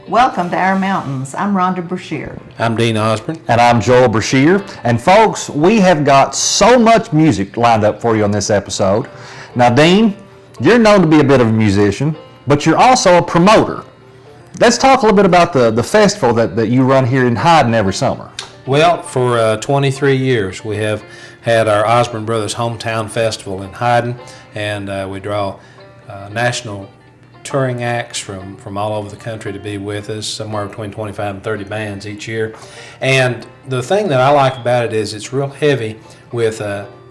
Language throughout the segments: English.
Welcome to Our Mountains. I'm Rhonda Brashear. I'm Dean Osborne. And I'm Joel Brashear. And folks, we have got so much music lined up for you on this episode. Now, Dean, you're known to be a bit of a musician, but you're also a promoter. Let's talk a little bit about the festival that you run here in Hyden every summer. Well, for 23 years, we have had our Osborne Brothers Hometown Festival in Hyden, and we draw national touring acts from all over the country to be with us, somewhere between 25 and 30 bands each year. And the thing that I like about it is it's real heavy with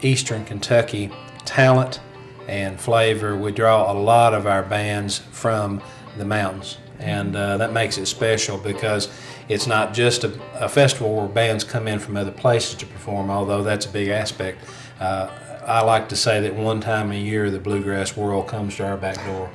Eastern Kentucky talent and flavor. We draw a lot of our bands from the mountains, and that makes it special because it's not just a festival where bands come in from other places to perform, although that's a big aspect. I like to say that one time a year the bluegrass world comes to our back door.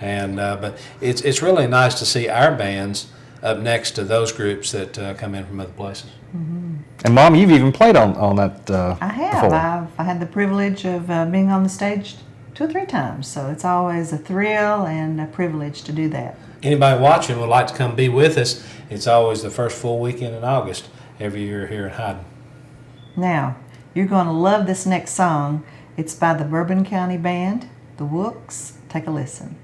And but it's really nice to see our bands up next to those groups that come in from other places. Mm-hmm. And Mom, you've even played on that I have. before. I had the privilege of being on the stage 2 or 3 times, so it's always a thrill and a privilege to do that. Anybody watching would like to come be with us. It's always the first full weekend in August every year here in Hyden. Now, you're going to love this next song. It's by the Bourbon County Band, the Wooks. Take a listen.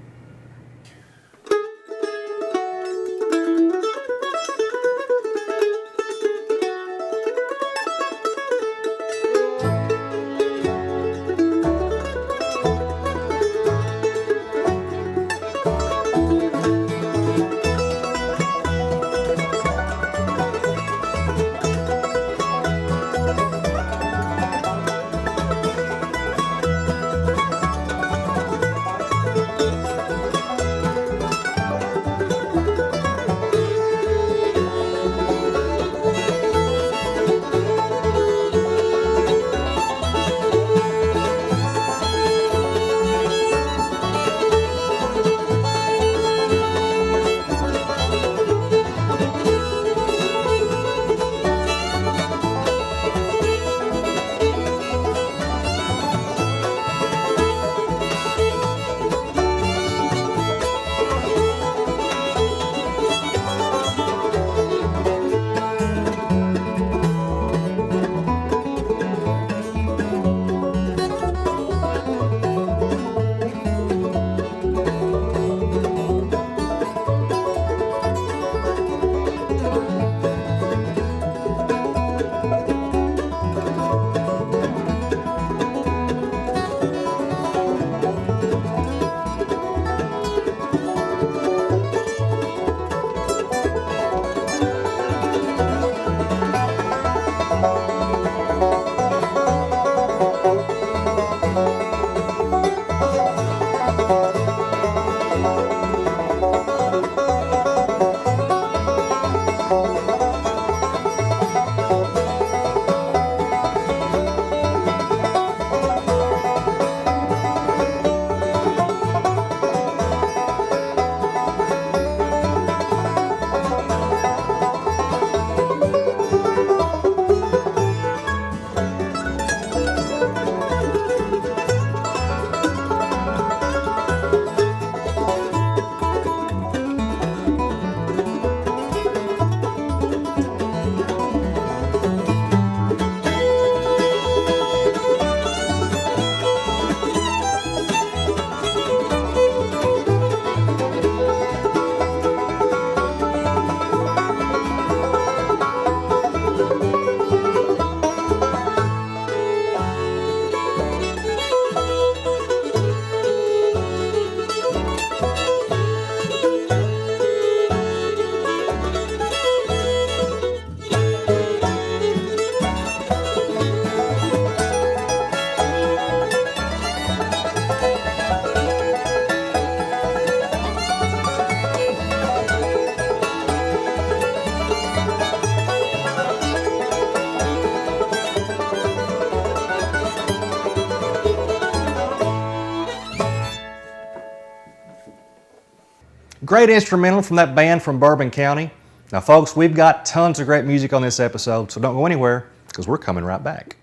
Great instrumental from that band from Bourbon County. Now, folks, we've got tons of great music on this episode, so don't go anywhere because we're coming right back.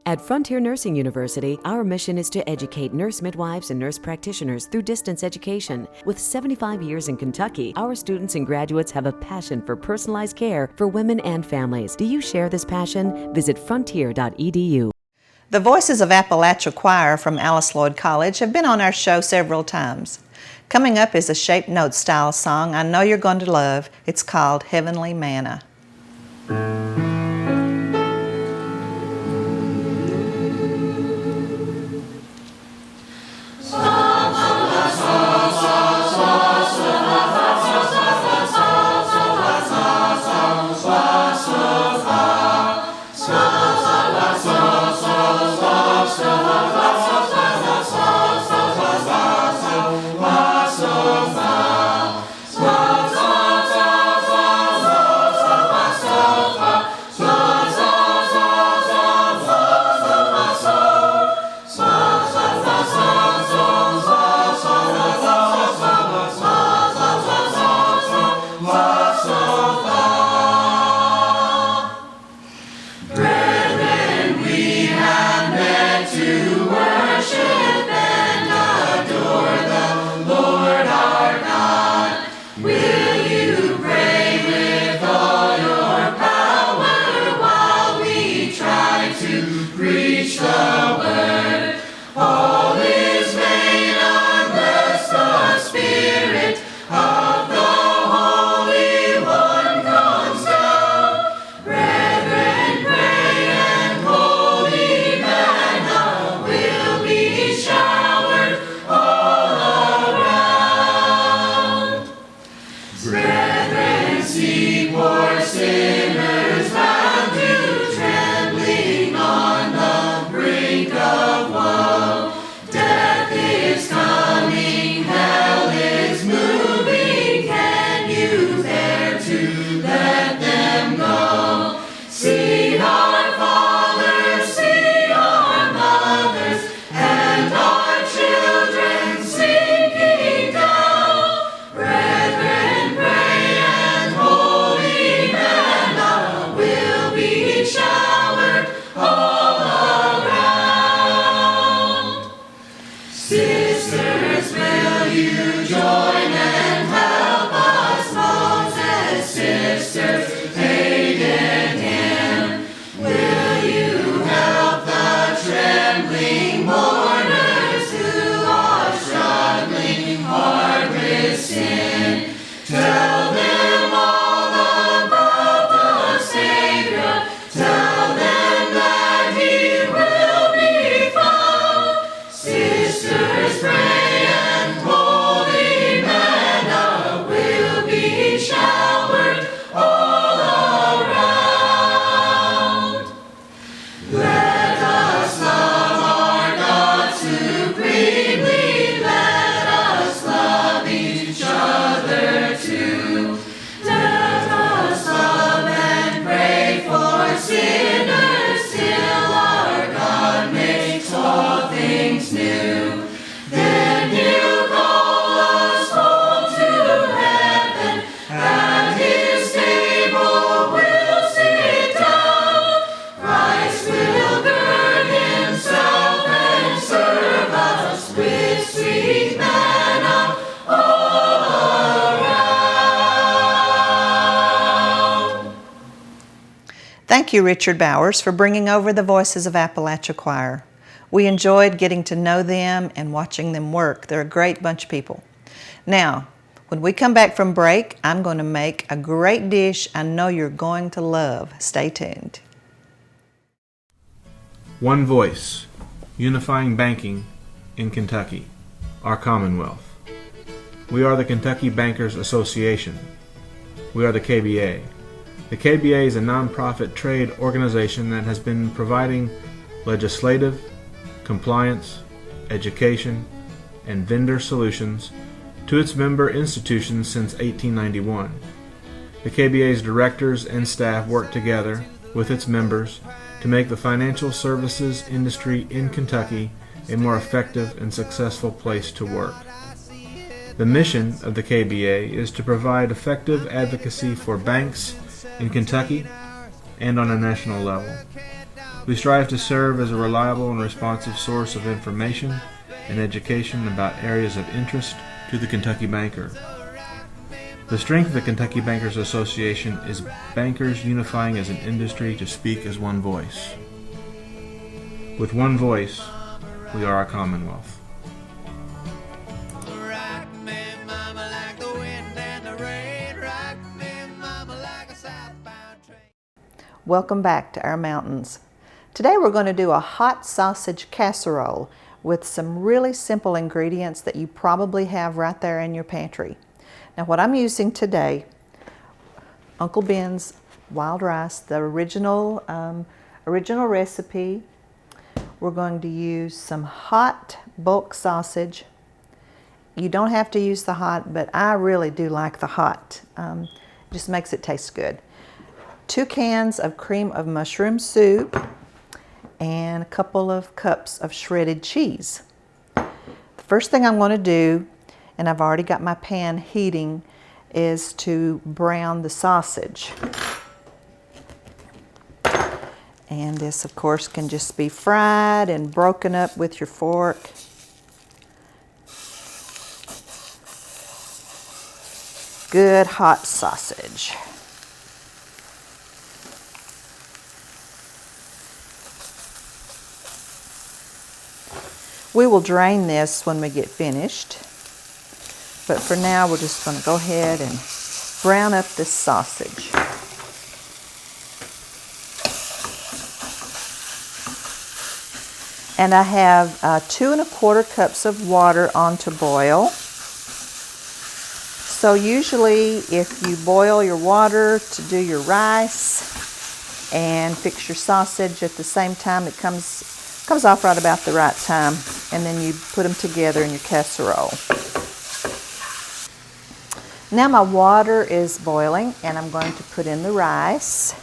At Frontier Nursing University, our mission is to educate nurse midwives and nurse practitioners through distance education. With 75 years in Kentucky, our students and graduates have a passion for personalized care for women and families. Do you share this passion? Visit frontier.edu. The Voices of Appalachia Choir from Alice Lloyd College have been on our show several times. Coming up is a shape note style song I know you're going to love. It's called Heavenly Manna. Thank you, Richard Bowers, for bringing over the Voices of Appalachia Choir. We enjoyed getting to know them and watching them work. They're a great bunch of people. Now, when we come back from break, I'm going to make a great dish I know you're going to love. Stay tuned. One voice, unifying banking in Kentucky, our Commonwealth. We are the Kentucky Bankers Association. We are the KBA. The KBA is a nonprofit trade organization that has been providing legislative, compliance, education, and vendor solutions to its member institutions since 1891. The KBA's directors and staff work together with its members to make the financial services industry in Kentucky a more effective and successful place to work. The mission of the KBA is to provide effective advocacy for banks in Kentucky and on a national level. We strive to serve as a reliable and responsive source of information and education about areas of interest to the Kentucky banker. The strength of the Kentucky Bankers Association is bankers unifying as an industry to speak as one voice. With one voice, we are a commonwealth. Welcome back to our mountains. Today we're going to do a hot sausage casserole with some really simple ingredients that you probably have right there in your pantry. Now what I'm using today, Uncle Ben's wild rice, the original recipe. We're going to use some hot bulk sausage. You don't have to use the hot, but I really do like the hot. It just makes it taste good. 2 cans of cream of mushroom soup and a couple of cups of shredded cheese. The first thing I'm going to do, and I've already got my pan heating, is to brown the sausage. And this, of course, can just be fried and broken up with your fork. Good hot sausage. We will drain this when we get finished, but for now we're just going to go ahead and brown up this sausage. And I have 2 1/4 cups of water on to boil. So usually if you boil your water to do your rice and fix your sausage at the same time, it comes off right about the right time, and then you put them together in your casserole. Now my water is boiling and I'm going to put in the rice.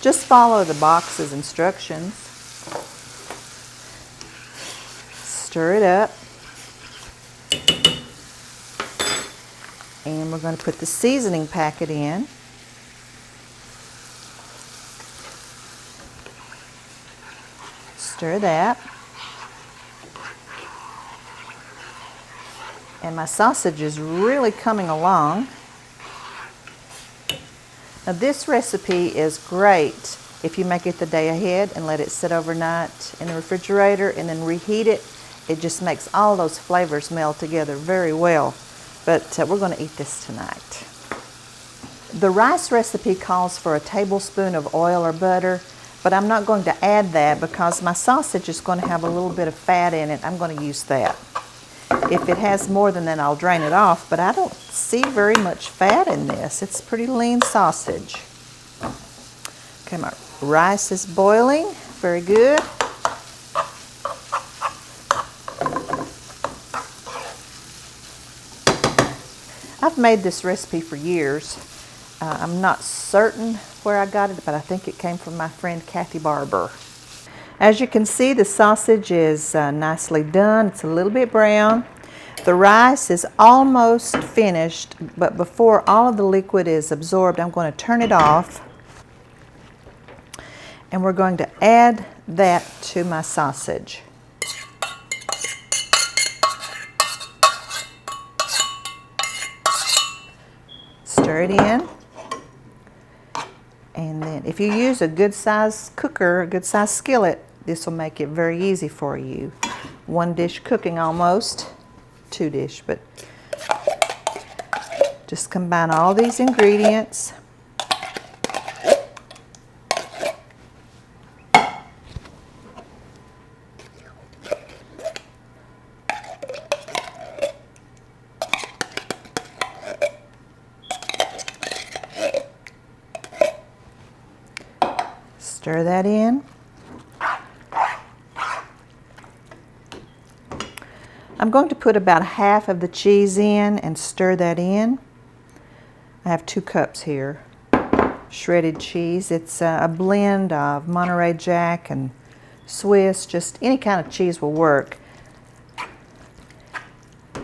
Just follow the box's instructions. Stir it up. And we're going to put the seasoning packet in. Stir that. And my sausage is really coming along. Now this recipe is great if you make it the day ahead and let it sit overnight in the refrigerator and then reheat it. It just makes all those flavors meld together very well. But we're going to eat this tonight. The rice recipe calls for a tablespoon of oil or butter, but I'm not going to add that because my sausage is going to have a little bit of fat in it. I'm going to use that. If it has more than that, I'll drain it off, but I don't see very much fat in this. It's pretty lean sausage. Okay, my rice is boiling. Very good. I've made this recipe for years. I'm not certain where I got it, but I think it came from my friend Kathy Barber. As you can see, the sausage is nicely done. It's a little bit brown. The rice is almost finished, but before all of the liquid is absorbed, I'm going to turn it off. And we're going to add that to my sausage. Stir it in. And then if you use a good size cooker, a good size skillet, this will make it very easy for you. 1 dish cooking almost, 2 dish, but just combine all these ingredients. Stir that in. I'm going to put about half of the cheese in and stir that in. I have 2 cups here. Shredded cheese. It's a blend of Monterey Jack and Swiss. Just any kind of cheese will work.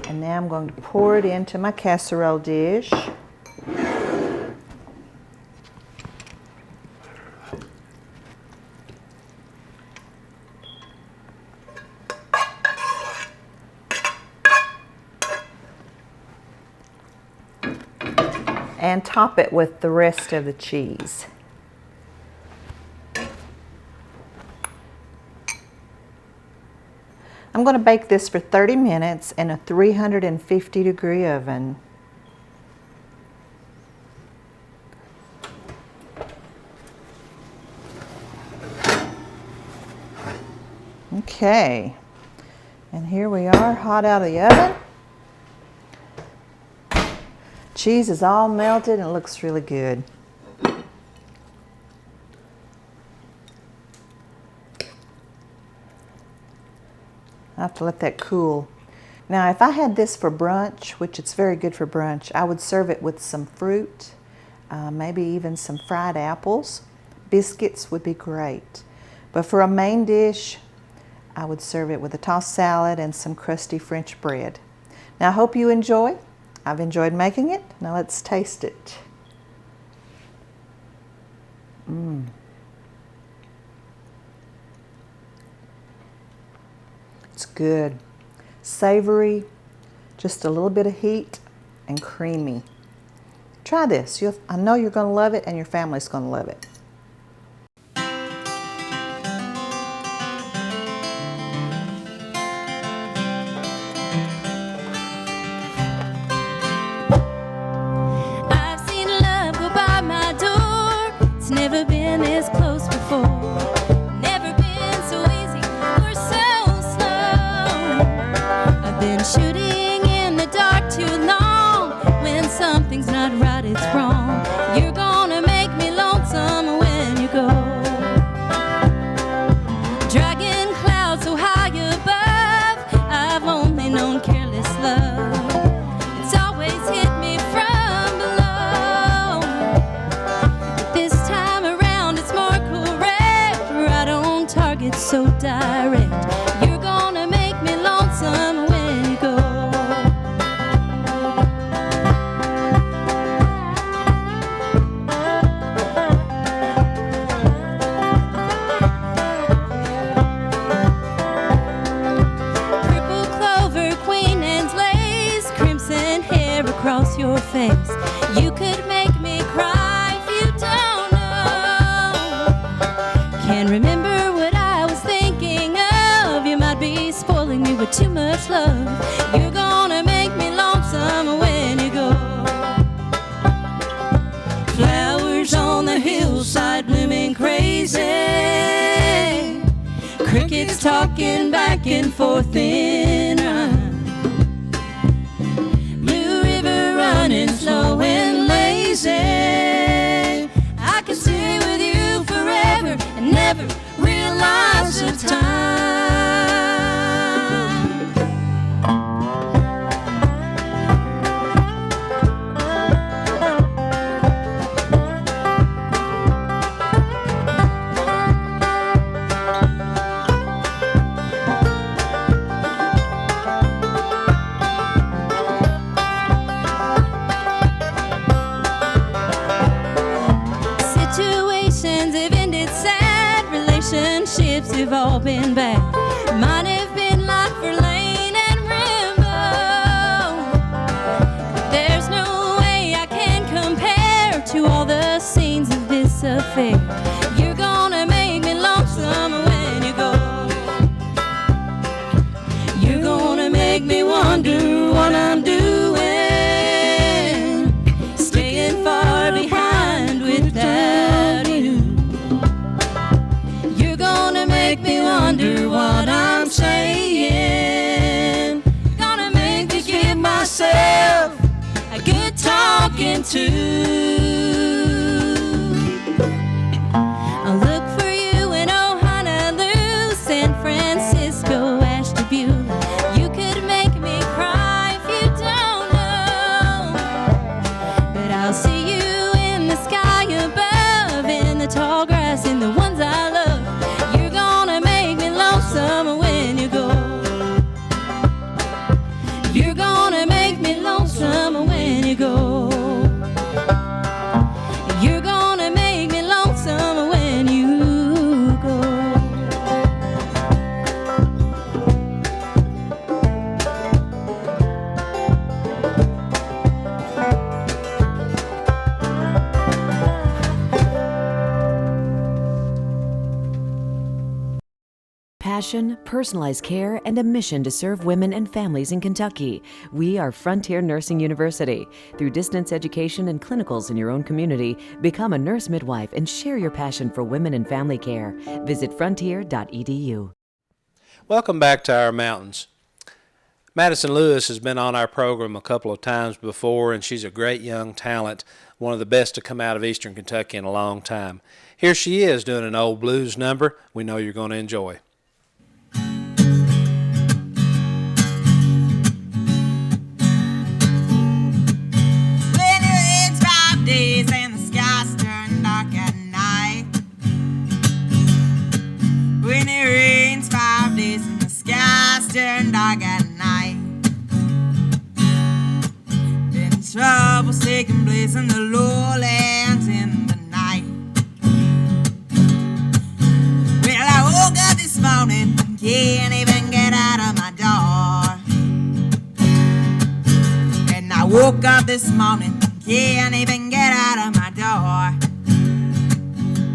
And now I'm going to pour it into my casserole dish. and top it with the rest of the cheese. I'm going to bake this for 30 minutes in a 350-degree oven. Okay, and here we are, hot out of the oven. Cheese is all melted and it looks really good. I have to let that cool. Now, if I had this for brunch, which it's very good for brunch, I would serve it with some fruit, maybe even some fried apples. Biscuits would be great. But for a main dish, I would serve it with a tossed salad and some crusty French bread. Now, I hope you enjoy. I've enjoyed making it. Now let's taste it. It's good. Savory, just a little bit of heat, and creamy. Try this. I know you're going to love it, and your family's going to love it. I've seen love go by my door. It's never been this close before. Never been so easy or so slow. I've been shooting in the dark too long. When something's not right, it's wrong. You're gonna make me lonesome when you go. Dragging clouds so high above, I've only known careless love. It's always hit me from below. But this time around it's more correct. Right on target, so direct. You're gonna make me lonesome when you go. Purple clover, queen anne's lace, crimson hair across your face. You could make me cry if you don't know. Can't remember what I was thinking of. You might be spoiling me with too much love. You're gonna make me lonesome when you go. Flowers on the hillside blooming crazy. Crickets talking back and forth in rhyme. Blue river running slow and lazy. I could stay with you forever and never realize the time. Situations have ended sad. Relationships have all been bad. Mine have been like Verlaine and Rimbaud. There's no way I can compare to all the scenes of this affair. You're gonna make me lonesome when you go. You're gonna make me wonder what I'm doing. Staying far behind without you. You're gonna make me wonder passion, personalized care, and a mission to serve women and families in Kentucky. We are Frontier Nursing University. Through distance education and clinicals in your own community, become a nurse midwife and share your passion for women and family care. Visit frontier.edu. Welcome back to our mountains. Madison Lewis has been on our program a couple of times before, and she's a great young talent, one of the best to come out of Eastern Kentucky in a long time. Here she is doing an old blues number we know you're going to enjoy. When it rains 5 days and the skies turn dark at night. When it rains 5 days and the skies turn dark at night. Then trouble's taking place in the lowlands in the night. Well, I woke up this morning, can't even get out of my door. And I woke up this morning, can't even get out of my door.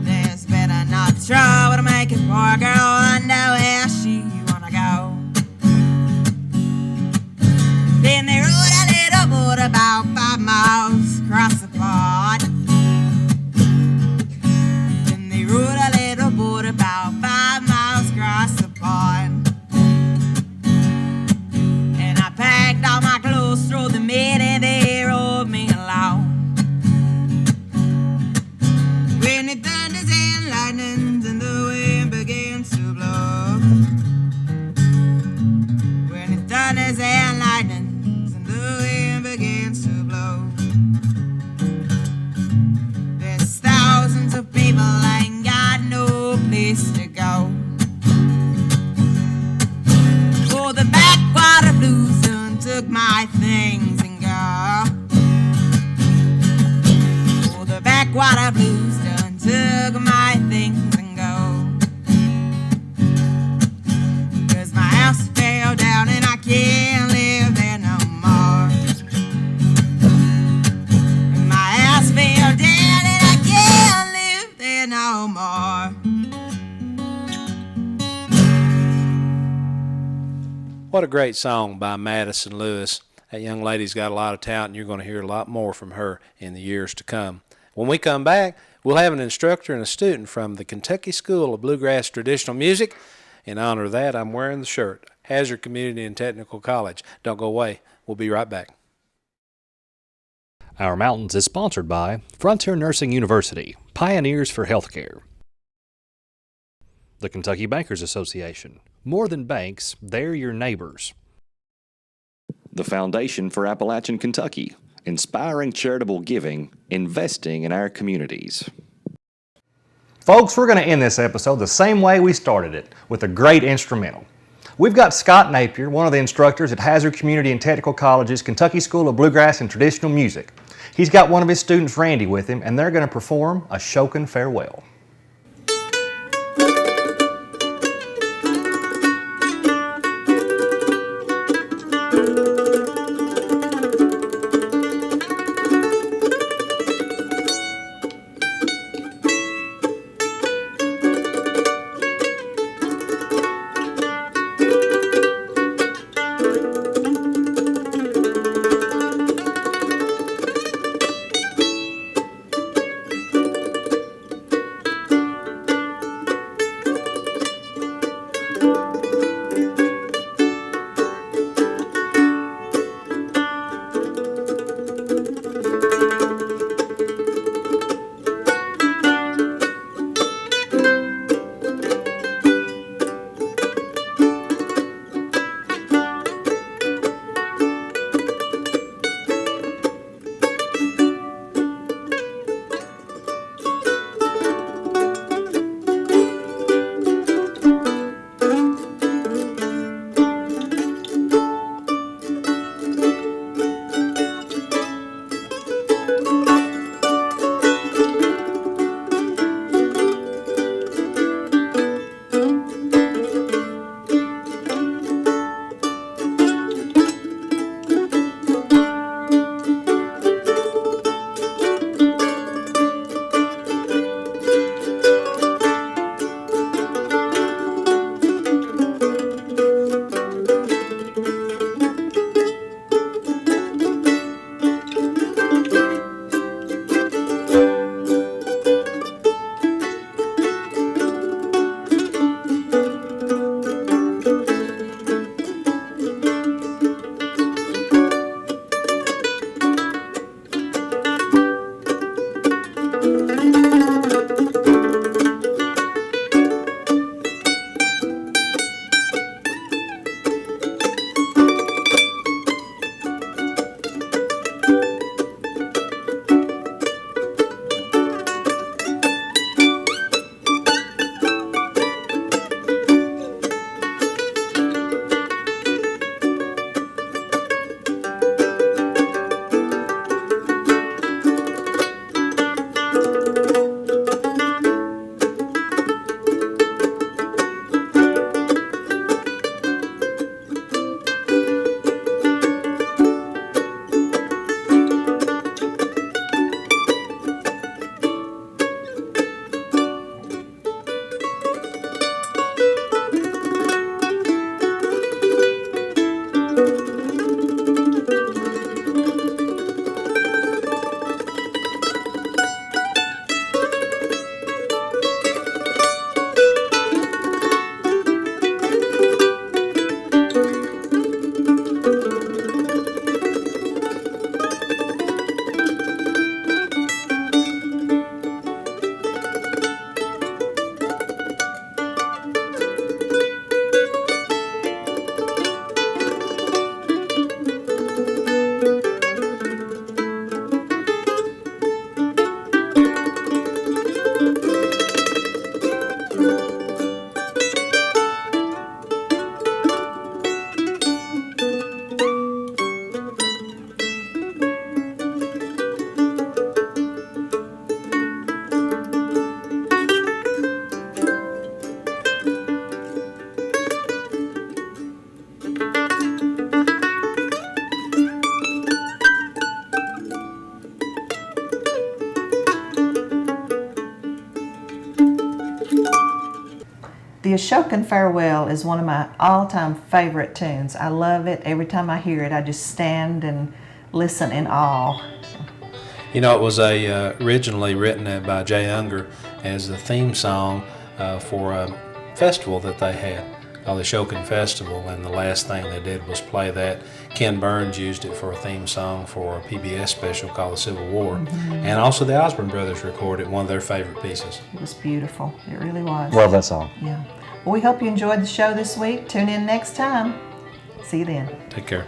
There's been enough trouble to make a poor girl wonder where she wanna go. Then they rode a little boat about 5 miles across the pond. Then they rode a little boat about 5 miles across the pond. And I packed all my clothes, threw them in, and they rode me along. When it thunders and lightnings and the wind begins to blow. When it thunders and lightnings and the wind begins to blow. There's thousands of people ain't got no place to go. Oh, the backwater blues done took my things and go. Oh, the backwater blues done took my things and go. 'Cause my house fell down and I can't live there no more. And my house fell down and I can't live there no more. What a great song by Madison Lewis. That young lady's got a lot of talent, and you're going to hear a lot more from her in the years to come. When we come back, we'll have an instructor and a student from the Kentucky School of Bluegrass Traditional Music. In honor of that, I'm wearing the shirt. Hazard Community and Technical College. Don't go away. We'll be right back. Our Mountains is sponsored by Frontier Nursing University, Pioneers for Healthcare. The Kentucky Bankers Association. More than banks, they're your neighbors. The Foundation for Appalachian Kentucky. Inspiring charitable giving, investing in our communities. Folks, we're going to end this episode the same way we started it, with a great instrumental. We've got Scott Napier, one of the instructors at Hazard Community and Technical College's Kentucky School of Bluegrass and Traditional Music. He's got one of his students, Randy, with him, and they're going to perform Ashokan Farewell. The Ashokan Farewell is one of my all-time favorite tunes. I love it. Every time I hear it, I just stand and listen in awe. You know, it was originally written by Jay Unger as the theme song for a festival that they had called the Ashokan Festival, and the last thing they did was play that. Ken Burns used it for a theme song for a PBS special called The Civil War, and also the Osborne Brothers recorded one of their favorite pieces. It was beautiful. It really was. Love that song. Yeah. Well, we hope you enjoyed the show this week. Tune in next time. See you then. Take care.